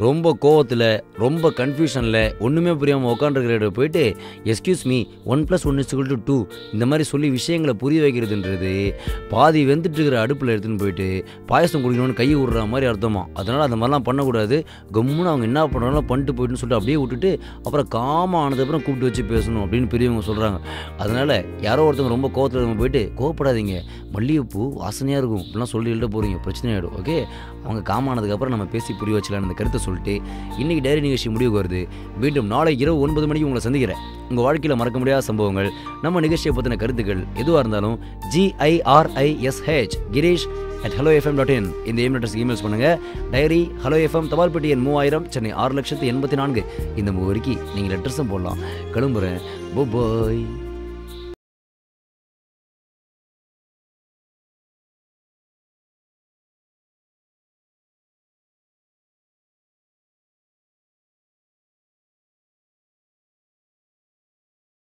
ரொம்ப கோவத்தில் ரொம்ப கன்ஃபியூஷனில் ஒன்றுமே புரியாமல் உட்காந்துருக்கிற போயிட்டு எஸ்கியூஸ் மீ 1+1=2 இந்த மாதிரி சொல்லி விஷயங்களை புரிய வைக்கிறதுன்றது பாதி வெந்துட்டு இருக்கிற அடுப்பில் எடுத்துன்னு போயிட்டு பாயசம் குடிக்கணும்னு கையை விடுற மாதிரி அர்த்தமா. அதனால் அந்த மாதிரிலாம் பண்ணக்கூடாது. கம்முன்னு அவங்க என்ன பண்ணுறாங்களோ பண்ணிட்டு போயிட்டுன்னு சொல்லிட்டு அப்படியே விட்டுட்டு அப்புறம் காம ஆனதுக்கப்புறம் கூப்பிட்டு வச்சு பேசணும் அப்படின்னு பெரியவங்க சொல்கிறாங்க. அதனால் யாரோ ஒருத்தவங்க ரொம்ப கோவத்தில் நம்ம போயிட்டு கோவப்படாதீங்க, மல்லிகைப்பூ வாசனையாக இருக்கும் அப்படிலாம் சொல்லி எழுத போகிறீங்க, பிரச்சனை ஆகிடும். ஓகே, அவங்க காமானதுக்கப்புறம் நம்ம பேசி புரிய வச்சலான்னு அந்த கருத்தை சொல்லிட்டு இன்றைக்கி டைரி நிகழ்ச்சி முடிவுக்கு வருது. மீண்டும் நாளை இரவு 9 மணிக்கு உங்களை சந்திக்கிறேன். உங்கள் வாழ்க்கையில் மறக்க முடியாத சம்பவங்கள், நம்ம நிகழ்ச்சியை பற்றின கருத்துக்கள் எதுவாக இருந்தாலும் GIRISH giresh@hellofm.in இந்த இமெயில் இமெயில்ஸ் பண்ணுங்கள். டைரி ஹலோ எஃப்எம் தபால் பெட்டி எண் 3000 சென்னை 6,84,000 இந்த முகவரிக்கு நீங்கள் லெட்டர்ஸும் போடலாம். கிளம்புறேன். பாய்.